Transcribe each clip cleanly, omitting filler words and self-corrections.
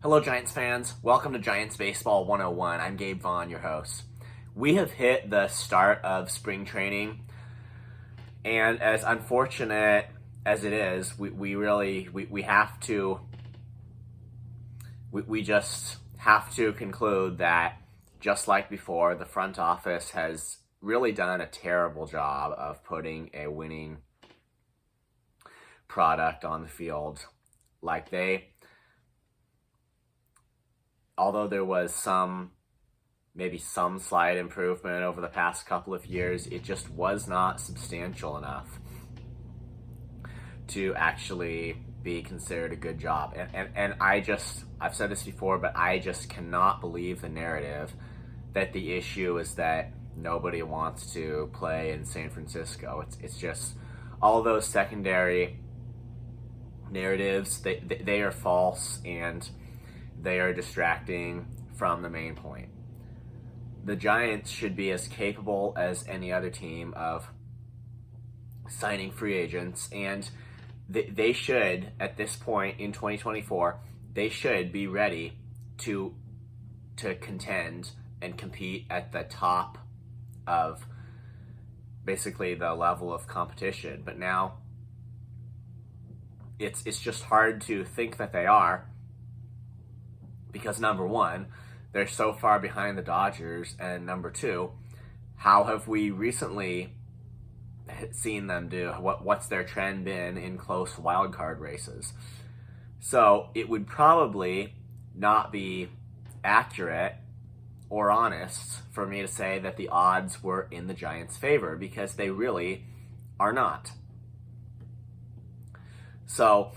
Hello, Giants fans. Welcome to Giants Baseball 101. I'm Gabe Vaughn, your host. We have hit the start of spring training, and as unfortunate as it is, we just have to conclude that, just like before, the front office has really done a terrible job of putting a winning product on the field. Although there was maybe some slight improvement over the past couple of years, it just was not substantial enough to actually be considered a good job. And I've said this before, but I just cannot believe the narrative that the issue is that nobody wants to play in San Francisco. It's just all of those secondary narratives, they are false, and they are distracting from the main point. The Giants should be as capable as any other team of signing free agents, and they should, at this point in 2024, they should be ready to contend and compete at the top of basically the level of competition. But now it's just hard to think that they are, because number one, they're so far behind the Dodgers, and number two, how have we recently seen them do? What's their trend been in close wild card races? So it would probably not be accurate or honest for me to say that the odds were in the Giants' favor, because they really are not. So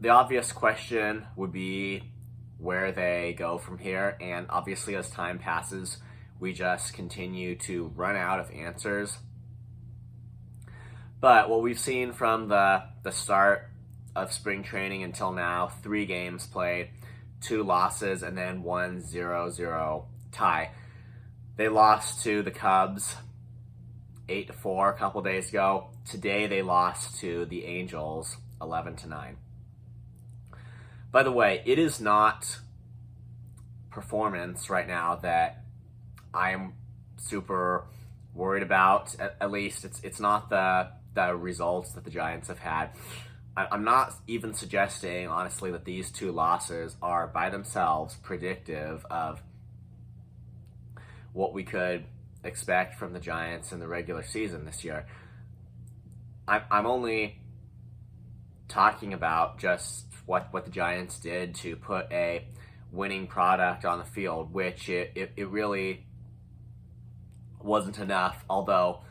the obvious question would be where they go from here, and obviously as time passes, we just continue to run out of answers. But what we've seen from the start of spring training until now, 3 games played, 2 losses, and then 1 0-0 tie. They lost to the Cubs 8-4 a couple days ago. Today they lost to the Angels 11-9. By the way, it is not performance right now that I'm super worried about. At least it's not the results that the Giants have had. I'm not even suggesting, honestly, that these 2 losses are by themselves predictive of what we could expect from the Giants in the regular season this year. I'm only talking about just what the Giants did to put a winning product on the field, which it really wasn't enough. Although,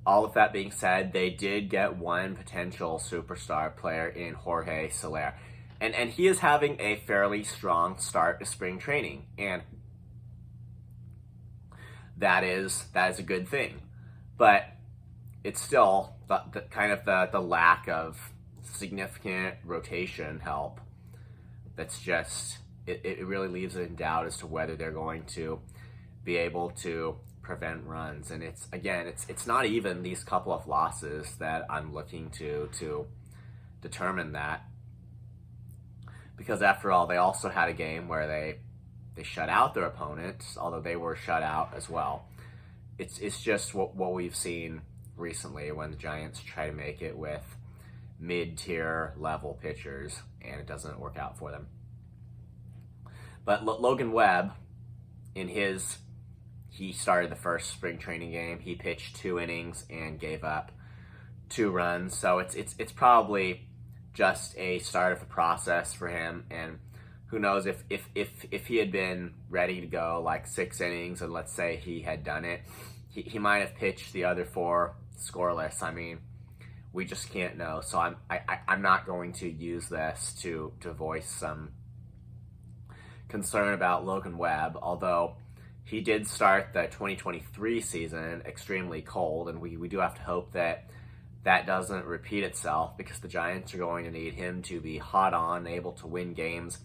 all of that being said, they did get one potential superstar player in Jorge Soler. And he is having a fairly strong start to spring training. And that is a good thing. But it's still the lack of significant rotation help that's just, it really leaves it in doubt as to whether they're going to be able to prevent runs. And it's not even these couple of losses that I'm looking to determine that, because after all, they also had a game where they shut out their opponents, although they were shut out as well. It's just what we've seen recently when the Giants try to make it with mid-tier level pitchers, and it doesn't work out for them. But Logan Webb, he started the first spring training game. He pitched 2 innings and gave up 2 runs. So it's probably just a start of a process for him. And who knows, if he had been ready to go like 6 innings, and let's say he had done it, he might have pitched the other 4 scoreless. I mean, we just can't know. So I'm not going to use this to voice some concern about Logan Webb, although he did start the 2023 season extremely cold, and we do have to hope that doesn't repeat itself, because the Giants are going to need him to be hot on, able to win games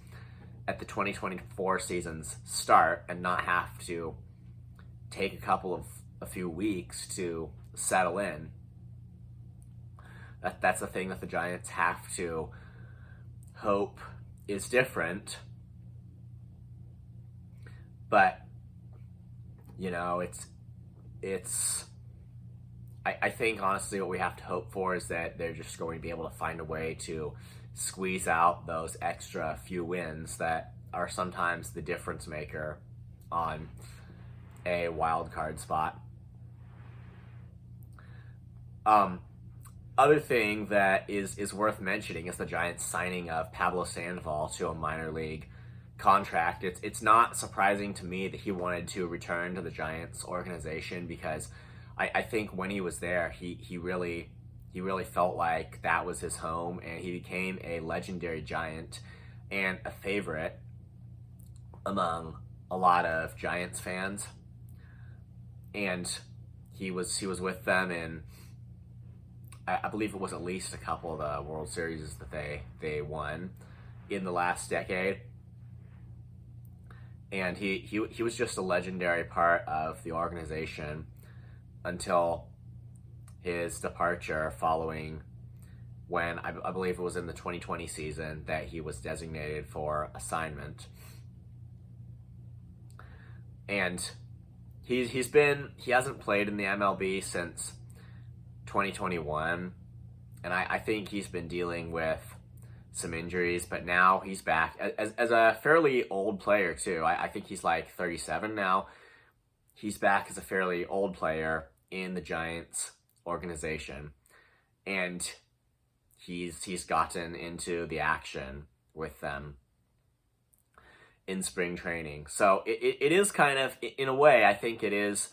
at the 2024 season's start, and not have to take a few weeks to settle in. That's the thing that the Giants have to hope is different, but it's I think honestly what we have to hope for is that they're just going to be able to find a way to squeeze out those extra few wins that are sometimes the difference maker on a wild card spot. Other thing that is worth mentioning is the Giants signing of Pablo Sandoval to a minor league contract. It's not surprising to me that he wanted to return to the Giants organization, because I think when he was there, he really felt like that was his home, and he became a legendary Giant and a favorite among a lot of Giants fans. And he was with them in, I believe it was at least a couple of the World Series that they won in the last decade. And he was just a legendary part of the organization until his departure, following when I believe it was in the 2020 season that he was designated for assignment. And he hasn't played in the MLB since 2021, and I think he's been dealing with some injuries, but now he's back as a fairly old player too. I think he's like 37 now. He's back as a fairly old player in the Giants organization, and he's gotten into the action with them in spring training. So it is kind of, in a way, I think it is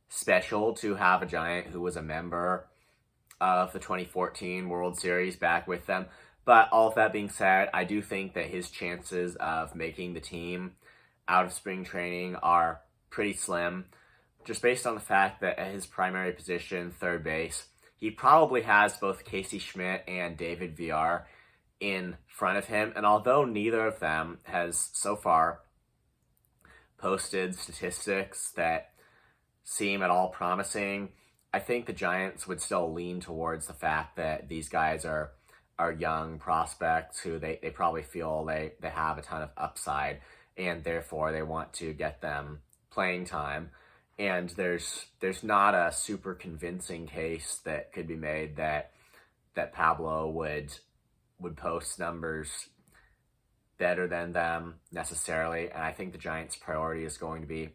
special to have a Giant who was a member of the 2014 World Series back with them. But all of that being said, I do think that his chances of making the team out of spring training are pretty slim, just based on the fact that at his primary position, third base, he probably has both Casey Schmidt and David Villar in front of him. And although neither of them has so far posted statistics that seem at all promising, I think the Giants would still lean towards the fact that these guys are young prospects who they probably feel they have a ton of upside, and therefore they want to get them playing time. And there's not a super convincing case that could be made that Pablo would post numbers better than them necessarily. And I think the Giants' priority is going to be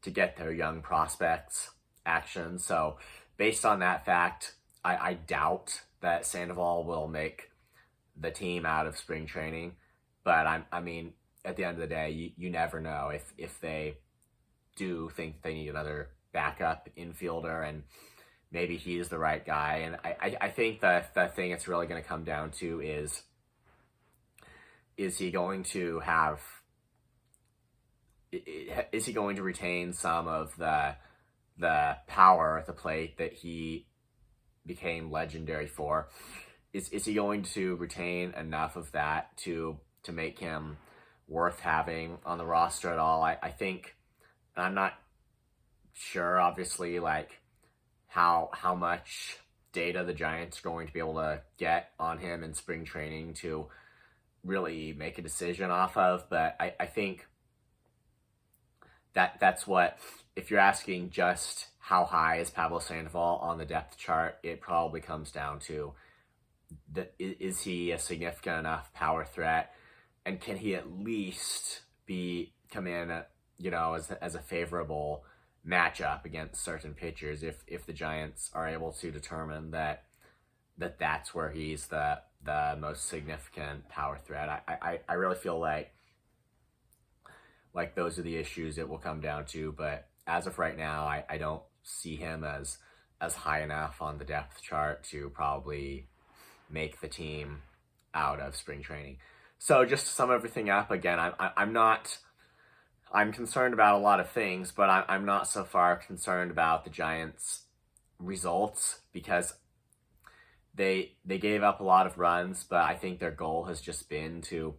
to get their young prospects action. So based on that fact, I doubt that Sandoval will make the team out of spring training. But I mean, at the end of the day, you never know if they do think they need another backup infielder, and maybe he's the right guy. And I think the thing it's really going to come down to is he going to retain some of the power at the plate that he became legendary for? Is he going to retain enough of that to make him worth having on the roster at all? I think, and I'm not sure, obviously, like how much data the Giants are going to be able to get on him in spring training to really make a decision off of, but I think that's what, if you're asking just how high is Pablo Sandoval on the depth chart, it probably comes down to is he a significant enough power threat, and can he at least come in as a favorable matchup against certain pitchers if the Giants are able to determine that's where he's the most significant power threat. I really feel like those are the issues it will come down to, but as of right now, I don't see him as high enough on the depth chart to probably make the team out of spring training. So just to sum everything up, again, I'm concerned about a lot of things, but I'm not so far concerned about the Giants' results, because they gave up a lot of runs, but I think their goal has just been to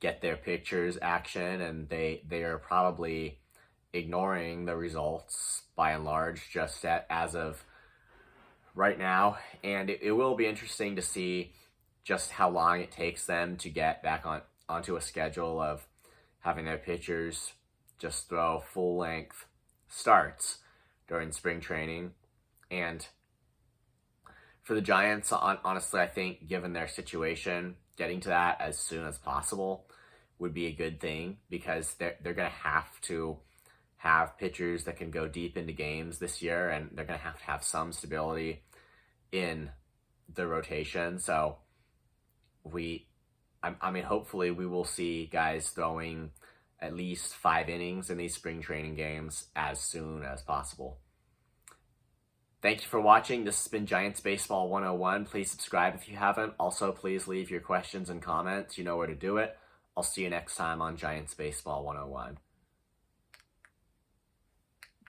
get their pitchers action, and they are probably ignoring the results by and large just as of right now. And it will be interesting to see just how long it takes them to get back onto a schedule of having their pitchers just throw full-length starts during spring training. And for the Giants, honestly, I think given their situation, getting to that as soon as possible would be a good thing, because they're going to have to have pitchers that can go deep into games this year, and they're going to have some stability in the rotation. So I mean, hopefully we will see guys throwing at least 5 innings in these spring training games as soon as possible. Thank you for watching. This has been Giants Baseball 101. Please subscribe if you haven't. Also, please leave your questions and comments. You know where to do it. I'll see you next time on Giants Baseball 101.